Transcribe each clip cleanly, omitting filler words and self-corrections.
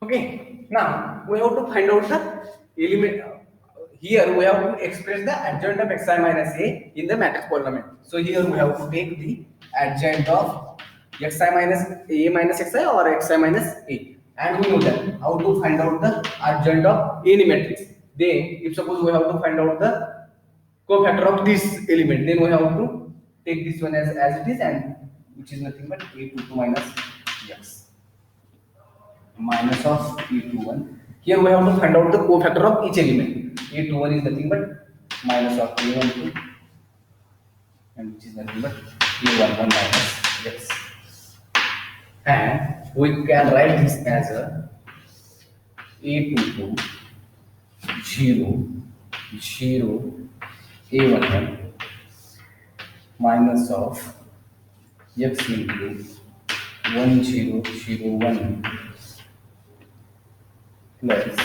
Okay, now we have to find out the element. Here we have to express the adjoint of xi minus a in the matrix polynomial. So here we have to take the adjoint of xi minus a minus xi or xi minus a, and we know that how to find out the adjoint of any matrix. Then, if suppose we have to find out the cofactor of this element, then we have to take this one as it is, and which is nothing but a22 minus x minus of e21. Here we have to find out the cofactor of each element. A21 is nothing but minus of a12, and which is nothing but a11 minus x. And we can write this as a a22 0 0 a11 minus of x into 1001 plus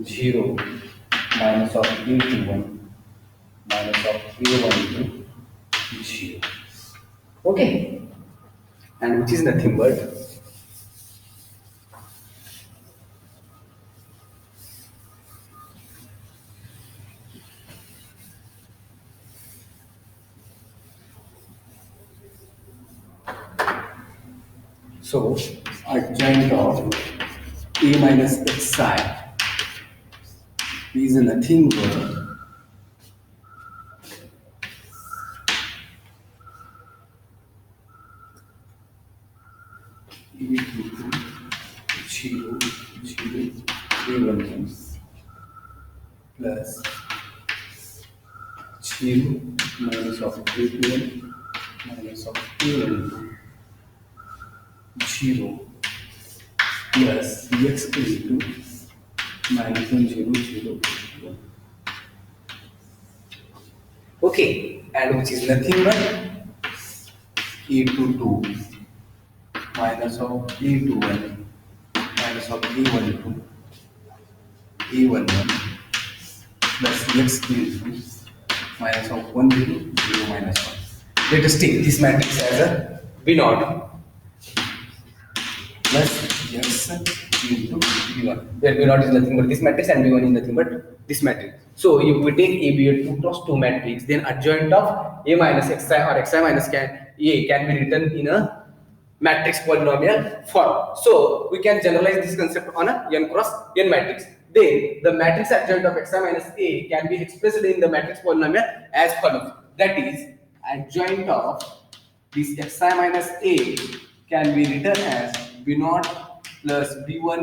0 minus of a21 minus of a12 0. Okay, and which is nothing but so adjoint of a minus xi is nothing but e22 0 0 a11 plus 0 minus of a12 minus of a12 0 plus x into minus 1 0 0 1. Okay, and which is nothing but a22 minus of a21 minus of a12 a11 plus x into minus of 1 0 0 minus 1. Let us take this matrix as a b naught plus x into b1, where b0 is nothing but this matrix and b1 is nothing but this matrix. So if we take a b2 cross 2 matrix, then adjoint of a minus xi or xi minus a can be written in a matrix polynomial form. So we can generalize this concept on a n cross n matrix. Then the matrix adjoint of xi minus a can be expressed in the matrix polynomial as follows. That is, adjoint of this xi minus a can be written as b0 plus b1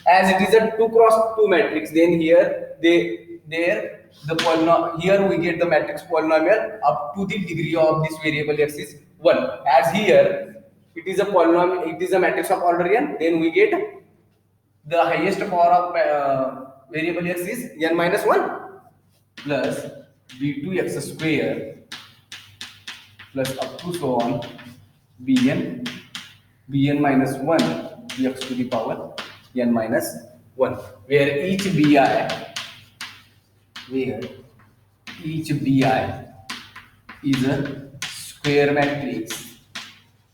as it is a 2 cross 2 matrix. Then here the polynomial, here we get the matrix polynomial up to the degree of this variable x is 1, as here it is a polynomial, it is a matrix of order n. Then we get the highest power of variable x is n minus 1 plus b2x square plus up to so on bn minus 1 x to the power n minus 1, where each bi is a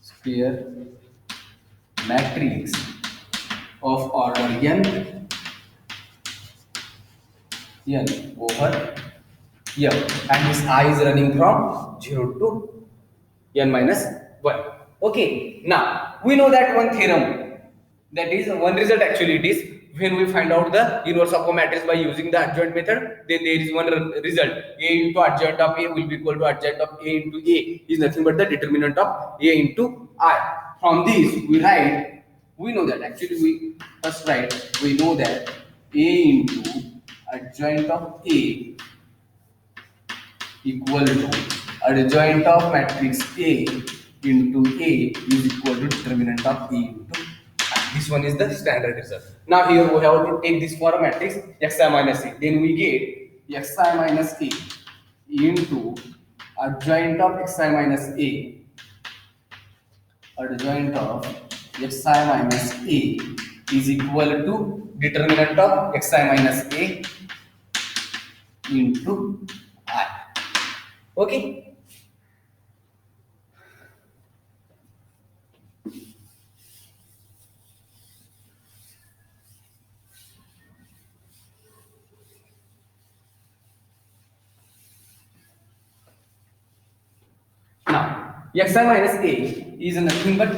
square matrix of order n over m, and this I is running from 0 to n minus 1. Okay, now we know that one theorem, that is one result actually. It is when we find out the inverse of a matrix by using the adjoint method, then there is one result. A into adjoint of a will be equal to adjoint of a into a is nothing but the determinant of a into I. From this we know that actually we know that a into adjoint of a equal to adjoint of matrix A into A is equal to determinant of E into I. This one is the standard result. Now here we have to take this for a matrix xi minus A. Then we get xi minus A into adjoint of xi minus A. Adjoint of xi minus A is equal to determinant of xi minus A into I. Okay. xi minus a is nothing but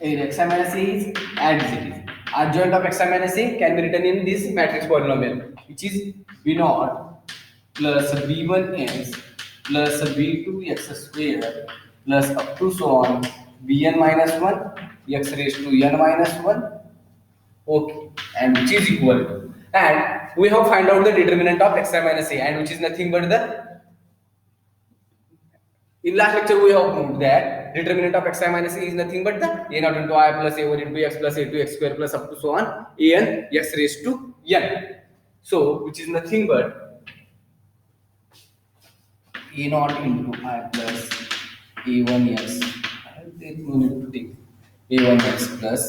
xi minus a is as it is. Adjoint of xi minus a can be written in this matrix polynomial, which is b naught plus b1x plus b2x square plus up to so on bn minus 1 x raised to n minus 1. Okay, and which is equal to, and we have find out the determinant of xi minus a, and which is nothing but the, in last lecture we have proved that determinant of xi minus a is nothing but the a naught into I plus a1 into x plus a2x square plus up to so on an x raised to n. So which is nothing but a naught into I plus a1x. There no need to take a1x plus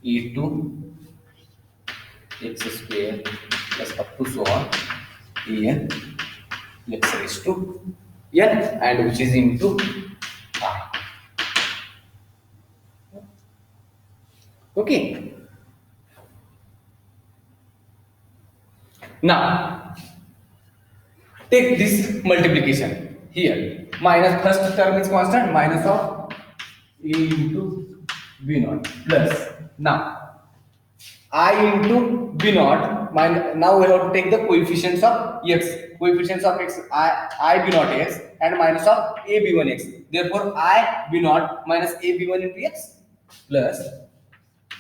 a2 x square plus up to so on an x raised to n, and which is into I. Okay. Now take this multiplication here. Minus first term is constant, minus of a into b naught plus now I into b naught minus, now we have to take the coefficients of x. Coefficients of x I b naught x and minus of a b1 x. Therefore I b naught minus a b1 into x plus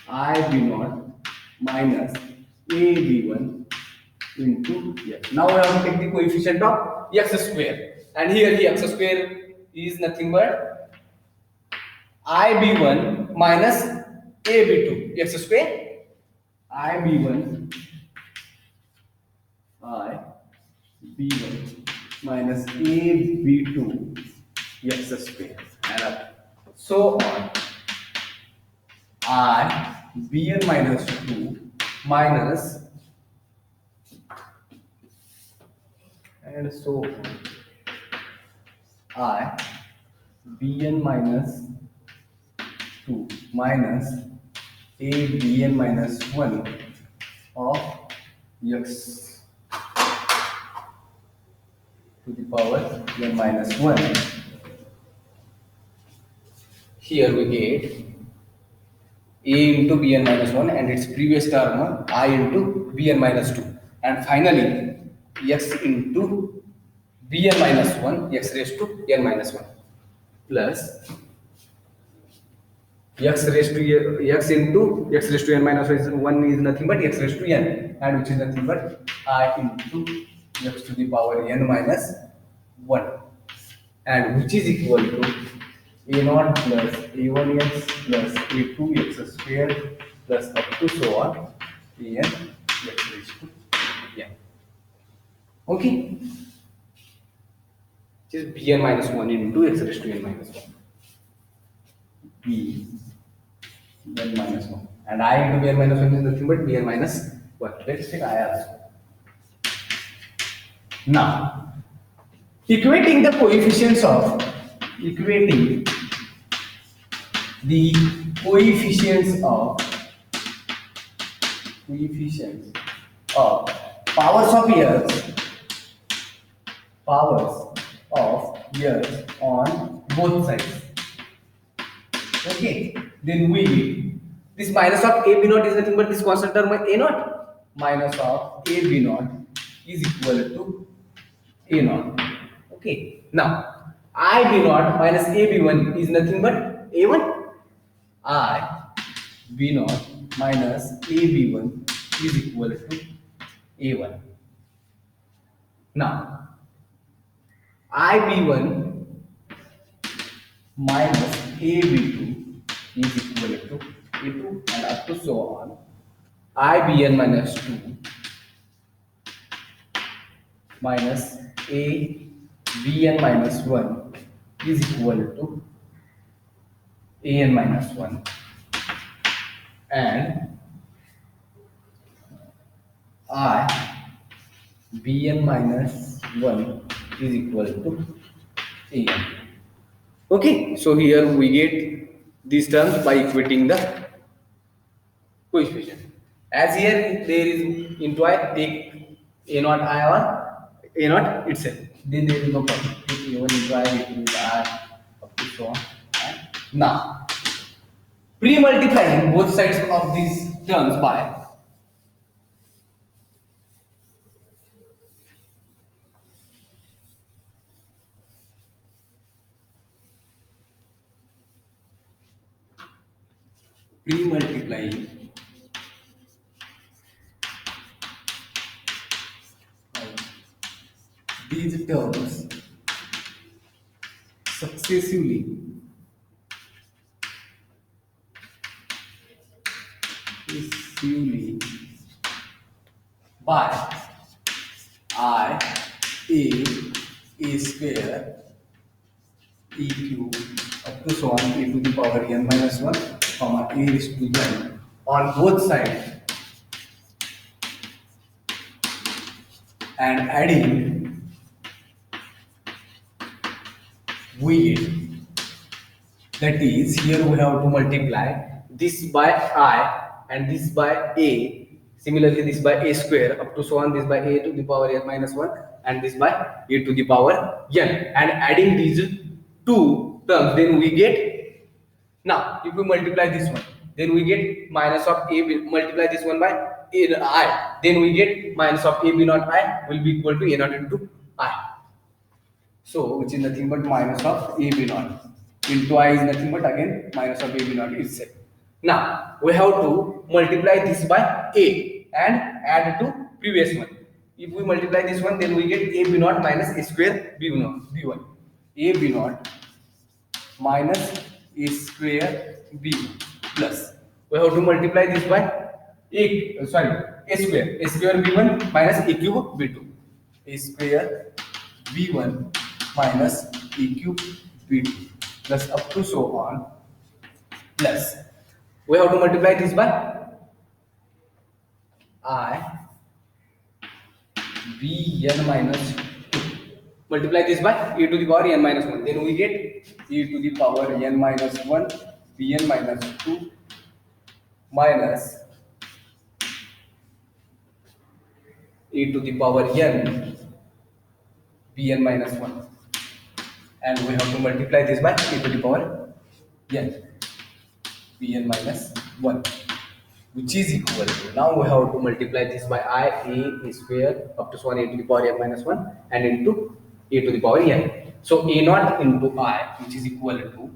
I b naught minus a b1 into x. Now we have to take the coefficient of x square, and here the x square is nothing but I b1 minus a b2 x square. I b1 I b1 minus a b2 x square, and so on. I bn minus 2 minus, and so on. I bn minus 2 minus a bn minus 1 of x to the power n minus 1. Here we get a into bn minus 1 and its previous term I into bn minus 2, and finally x into bn minus 1 x raised to n minus 1 plus x raised to x into x raised to n minus 1 is nothing but x raised to n, and which is nothing but I into x to the power n minus 1, and which is equal to a naught plus a1x plus a2x square plus up to so on an x raised to n. Okay, which is bn minus 1 into x raised to n minus 1. b n minus 1, and I into bn minus 1 is nothing but bn minus 1. Let's take I also. Now equating the coefficients of powers of years on both sides. Okay, then we get this minus of a b naught is nothing but this constant term a naught minus of a b naught is equal to a naught. Okay, now I b naught minus a b1 is nothing but a1. I b naught minus a b1 is equal to a1. Now I b1 minus a b2 is equal to a2, and up to so on. I bn minus 2 minus a bn minus 1 is equal to an minus 1, and I bn minus 1 is equal to an. Okay, so here we get these terms by equating the coefficient. As here there is into I, take a naught I or a naught itself, then there is no problem. a1 into I, a2 into I, up to so on. And now, pre-multiplying both sides of these terms by pre-multiplying these terms successively successively by I a square e cube up to so on a to the power n minus 1 comma a raised to n on both sides and adding we get, that is here we have to multiply this by I and this by a, similarly this by a square up to so on, this by a to the power n minus 1 and this by a to the power n, and adding these two terms then we get, now if we multiply this one then we get minus of a, multiply this one by a I, then we get minus of a b naught I will be equal to a naught into I. So which is nothing but minus of a b naught into I is nothing but again minus of a b naught itself. Now we have to multiply this by a and add to previous one. If we multiply this one then we get a b naught minus a square b naught b1, a b naught minus a square b plus we have to multiply this by a square b1 minus a cube b2, a square b1 minus a cube b2 plus up to so on, plus we have to multiply this by I bn minus 2, multiply this by e to the power n minus 1, then we get e to the power n minus 1 bn minus 2 minus e to the power n bn minus 1, and we have to multiply this by e to the power n bn minus 1, which is equal to, now we have to multiply this by I a square up to so on a to the power n minus 1 and into a to the power n. So a naught into I, which is equal to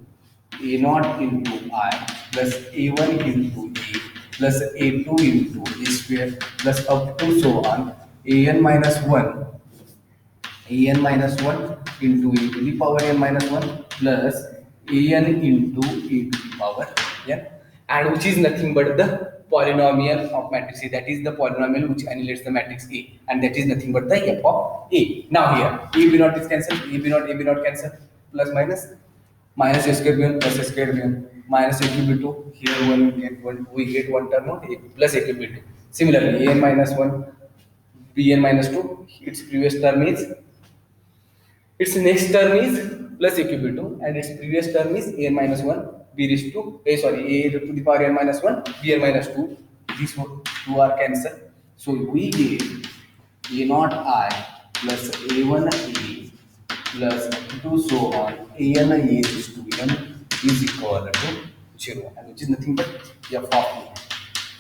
a naught into I plus a1 into a plus a2 into a square plus up to so on an minus 1 into a to the power n minus 1 plus an into a to the power n, and which is nothing but the polynomial of matrix A, that is the polynomial which annihilates the matrix A, and that is nothing but the f of A. Now here a b naught is cancelled, a b naught cancel, plus minus minus a square b1 plus a square b1 minus a cube b2, here we get one term of a plus a cube b2. Similarly an minus 1 bn minus 2, its previous term is, its next term is plus a cube b2 and its previous term is a minus 1 b raised to a to the power n minus 1 bn minus 2, these two are cancelled, so we get a naught I plus a1 a plus 2 so on an a raised to n is equal to 0, and which is nothing but f of a.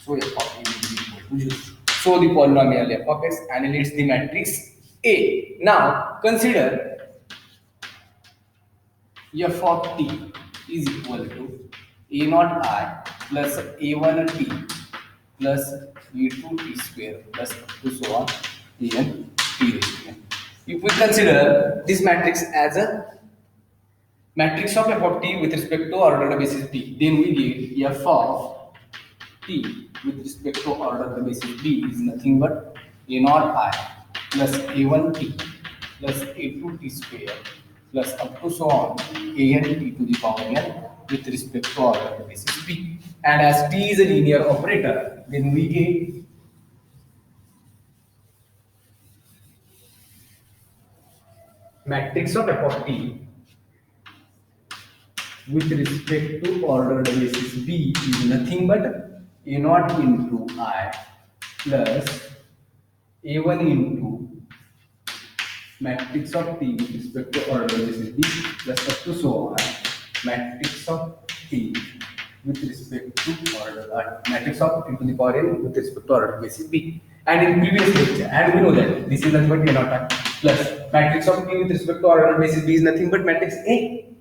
So f of a is equal to 0. So the polynomial f of x annihilates the matrix A. Now consider f of t is equal to a naught I plus a1 t plus a2 t square plus up to so on an t raised to n. If we consider this matrix as a matrix of f of t with respect to ordered basis t, then we get f of t with respect to ordered basis b is nothing but a naught I plus a1 t plus a2 t square plus up to so on an t to the power n with respect to ordered basis b, and as t is a linear operator then we get matrix of f of t with respect to ordered basis b is nothing but a naught into I plus a1 into matrix of T with respect to order basis B plus up to so on. Matrix of T with respect to order matrix of T to the power n with respect to order basis B. And in previous lecture, and we know that this is nothing but A naught plus matrix of T with respect to order basis B is nothing but matrix A1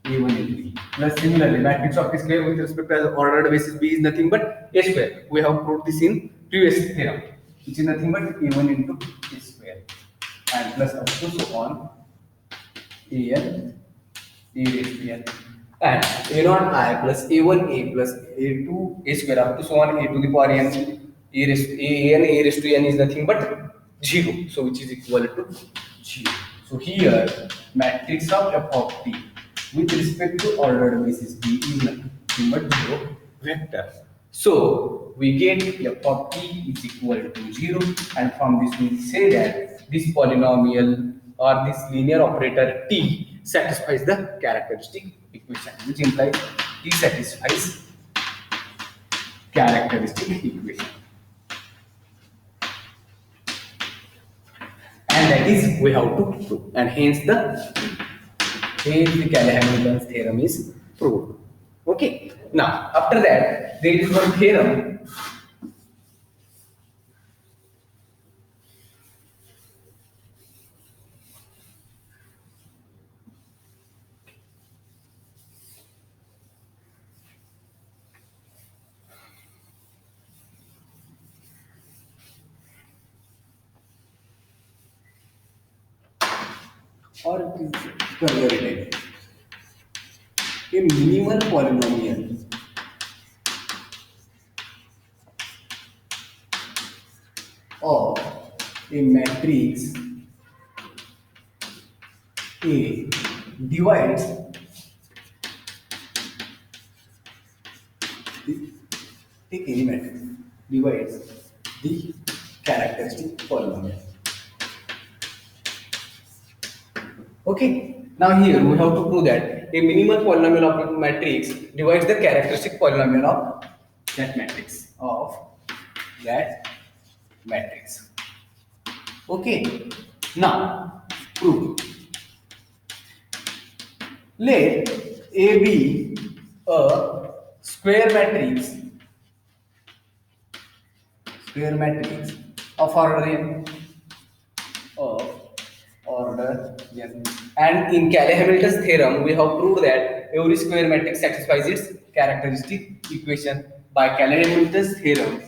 A3 plus similarly matrix of T square with respect to ordered basis B is nothing but A square. We have proved this in previous theorem, which is nothing but A1 into A square and plus up to so on an a raised to n and a naught I plus a1 a plus a2 a square up to so on a to the power n a raised a raised to n is nothing but 0, so which is equal to 0. So here matrix of f of t with respect to ordered basis b is nothing but 0 vector. So we get f of t is equal to 0, and from this we say that this polynomial or this linear operator t satisfies the characteristic equation, which implies t satisfies characteristic equation, and that is we have to prove, and hence the Cayley-Hamilton's theorem is proved. Okay. Now after that there is one theorem or it is conservative. A minimal polynomial of a matrix A divides take any matrix divides the characteristic polynomial. Okay. Now here we have to prove that a minimal polynomial of a matrix divides the characteristic polynomial of that matrix Okay. Now prove. Let A be a square matrix of order n and in Cayley-Hamilton's theorem we have proved that every square matrix satisfies its characteristic equation by Cayley-Hamilton's theorem.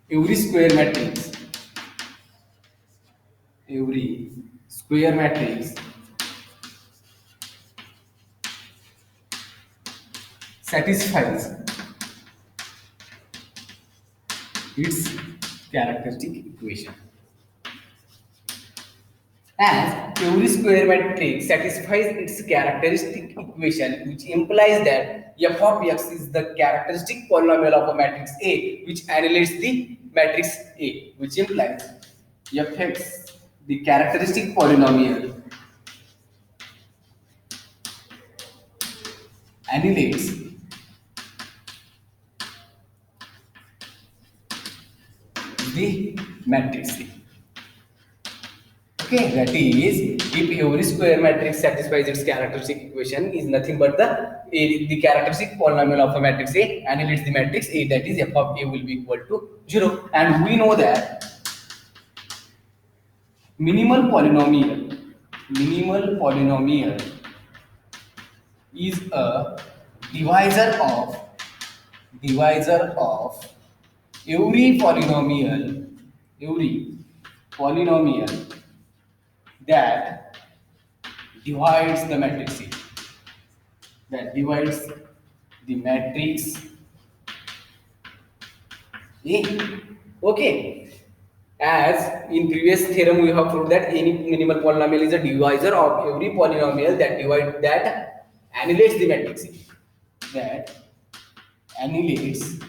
Every square matrix satisfies its characteristic equation. As every square matrix satisfies its characteristic equation, which implies that f of x is the characteristic polynomial of a matrix A, which annihilates the matrix A, which implies fx, the characteristic polynomial, annihilates the matrix A. Okay, that is, if every square matrix satisfies its characteristic equation is nothing but the characteristic polynomial of a matrix A annihilates the matrix A, that is f of A will be equal to 0. And we know that minimal polynomial is a divisor of every polynomial that divides the matrix A, that divides the matrix A. Okay. As in previous theorem we have proved that any minimal polynomial is a divisor of every polynomial that annihilates the matrix A. That annihilates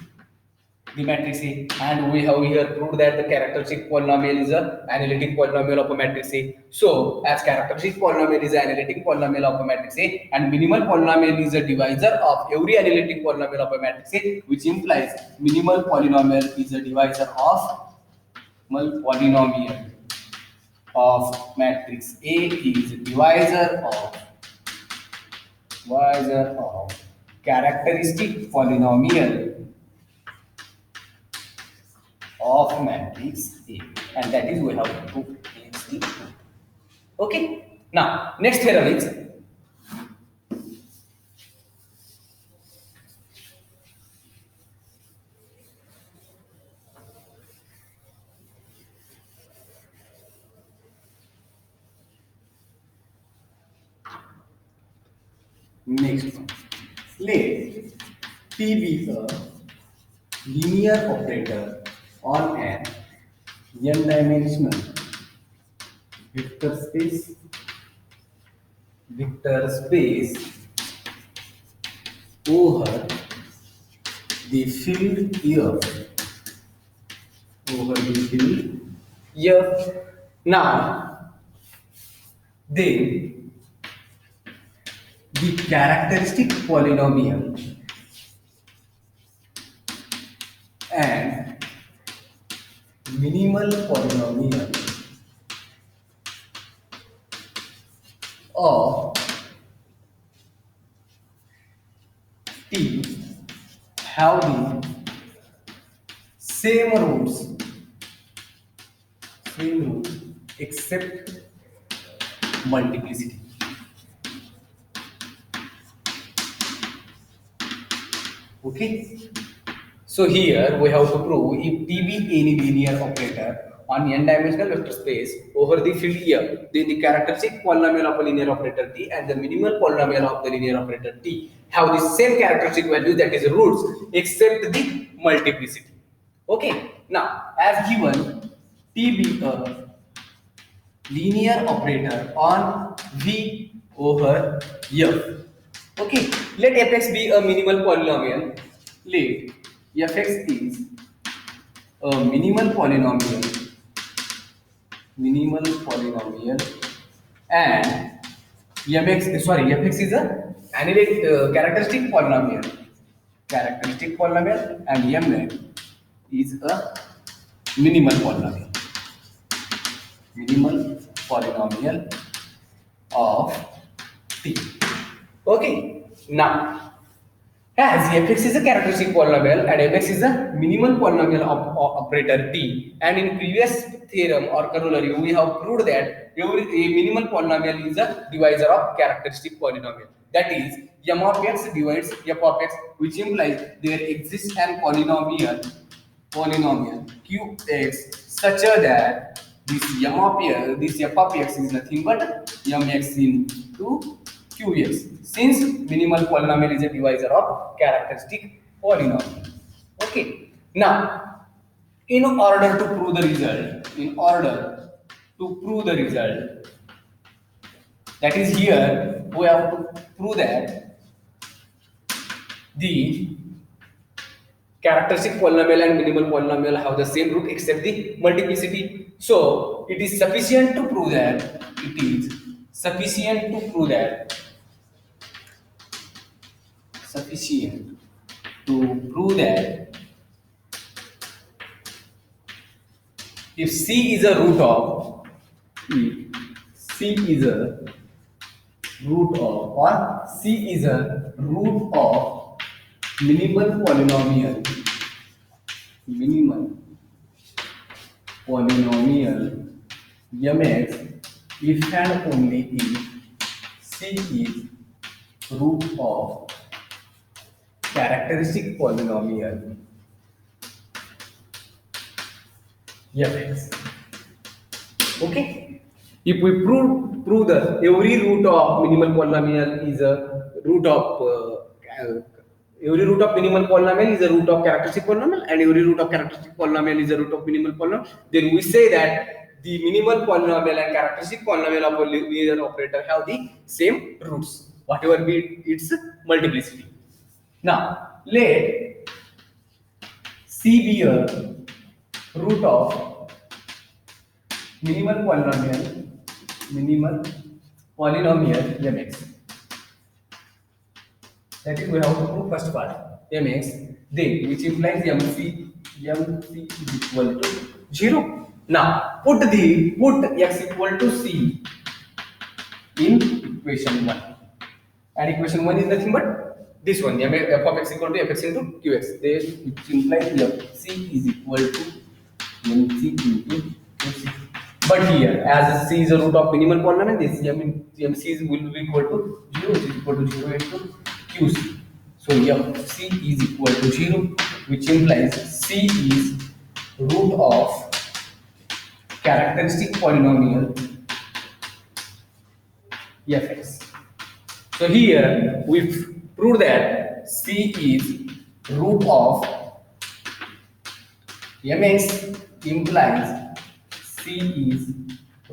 the matrix A, and we have here proved that the characteristic polynomial is a analytic polynomial of a matrix A. So, as characteristic polynomial is an analytic polynomial of a matrix A, and minimal polynomial is a divisor of every analytic polynomial of a matrix A, which implies minimal polynomial is a divisor of polynomial of matrix A is divisor of characteristic polynomial of matrix A, and that is we have to prove is the okay. Now next theorem is next one. Let P be a linear operator on an n-dimensional vector space over the field F. Now, then the characteristic polynomial and minimal polynomial of T have the same roots except multiplicity. Okay. So here we have to prove if T be any linear operator on n-dimensional vector space over the field F, then the characteristic polynomial of a linear operator T and the minimal polynomial of the linear operator T have the same characteristic values, that is roots, except the multiplicity. Okay. Now, as given, T be a linear operator on V over F. Okay, let fx be a minimal polynomial. Let fx is a minimal polynomial, and fx is a analytic characteristic polynomial, and mx is a minimal polynomial of T. Okay. Now, as fx is a characteristic polynomial and fx is a minimal polynomial of operator T, and in previous theorem or corollary we have proved that a minimal polynomial is a divisor of characteristic polynomial. That is, m of x divides f of x, which implies there exists an polynomial qx such that this f of x is nothing but mx into qx, since minimal polynomial is a divisor of characteristic polynomial. Okay. Now, in order to prove the result, that is, here we have to prove that the characteristic polynomial and minimal polynomial have the same root except the multiplicity. So it is sufficient to prove that if C is a root of minimal polynomial mx, if and only if C is root of characteristic polynomial fx. Okay. If we prove that every root of minimal polynomial is a root of minimal polynomial is a root of characteristic polynomial, and every root of characteristic polynomial is a root of minimal polynomial, then we say that the minimal polynomial and characteristic polynomial of a linear operator have the same roots, whatever be its multiplicity. Now, let C be a root of minimal polynomial mx. That is we have to prove first part mx, then which implies mc is equal to 0. Now put x equal to c in equation 1, and equation 1 is nothing but this one, f of x equal to fx into qx, then which implies fc is equal to mc into qc. But here, as c is a root of minimal polynomial, this mc will be equal to 0, which is equal to 0 into qc. So fc is equal to 0, which implies c is root of characteristic polynomial fx. So here we prove that c is root of mx implies c is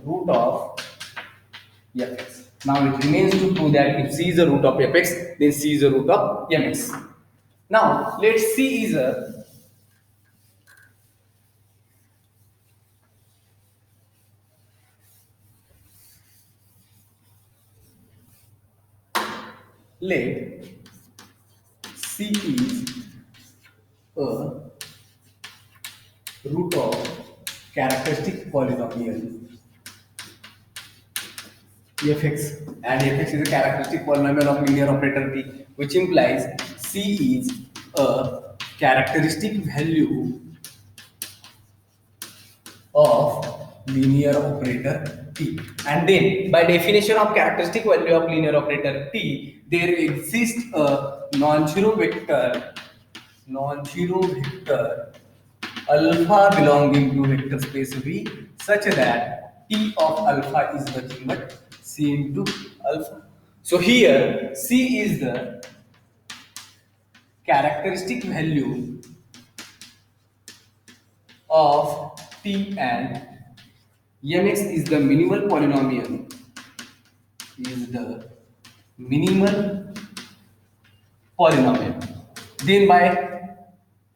root of fx. Now it remains to prove that if c is a root of fx, then c is a root of mx. Now let c is a let c is a root of characteristic polynomial fx, and fx is a characteristic polynomial of linear operator t, which implies c is a characteristic value of linear operator t. And then by definition of characteristic value of linear operator t, there exists a non-zero vector alpha belonging to vector space V such that t of alpha is nothing but c into alpha. So here c is the characteristic value of t, and mx is the minimal polynomial. Then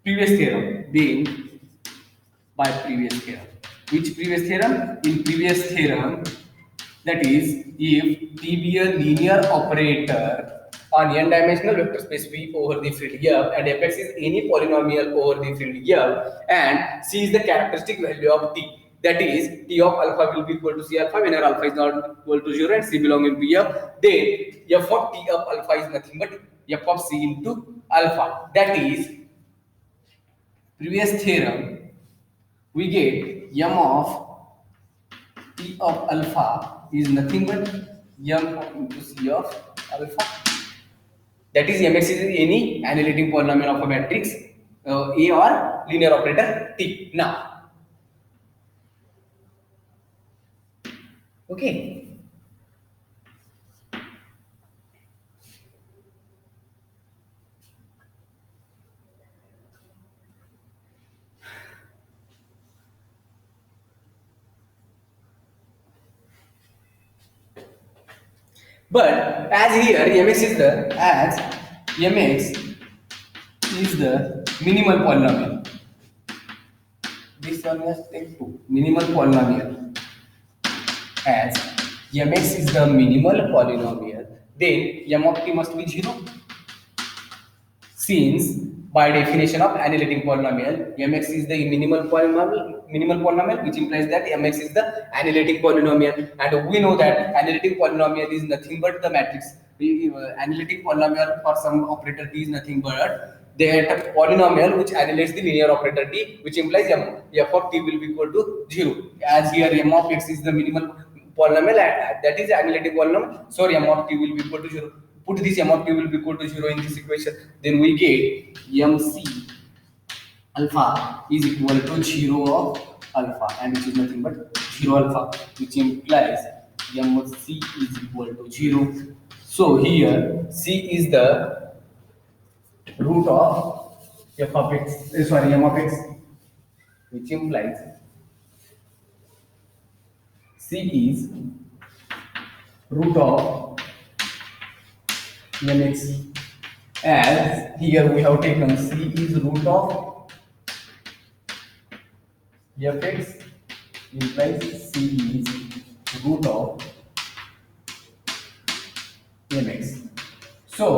previous theorem, which previous theorem? In previous theorem, that is, if t be a linear operator on n-dimensional vector space V over the field F, and fx is any polynomial over the field F, and c is the characteristic value of t, that is, t of alpha will be equal to c alpha whenever alpha is not equal to 0 and c belonging to F, then f of t of alpha is nothing but f of c into alpha. That is, previous theorem, we get m of t of alpha is nothing but m into c of alpha. That is, mx is any annihilating polynomial of a matrix A or linear operator T. Now, okay. But as here mx is the minimal polynomial. This one must take 2. Minimal polynomial. As mx is the minimal polynomial, then m of t must be 0. Since by definition of annihilating polynomial, mx is the minimal polynomial, which implies that mx is the annihilating polynomial, and we know that annihilating polynomial is nothing but the matrix. Annihilating polynomial for some operator t is nothing but the polynomial which annihilates the linear operator t, which implies f of t will be equal to 0. As here m of x is the minimal polynomial, that is annihilating polynomial, so m of t will be equal to 0. Put this m of t will be equal to 0 in this equation, then we get mc alpha is equal to 0 of alpha, and which is nothing but 0 alpha, which implies mc is equal to 0. So here c is the root of f of x, m of x, which implies c is root of mx, as here we have taken c is root of fx implies c is root of mx. So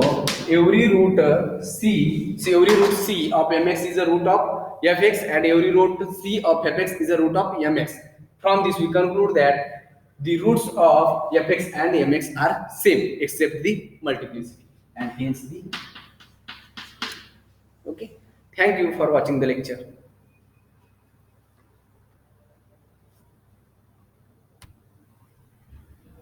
every root every root c of mx is a root of fx, and every root c of fx is a root of mx. From this we conclude that the roots of fx and mx are same except the multiplicity, and hence the okay. Thank you for watching the lecture.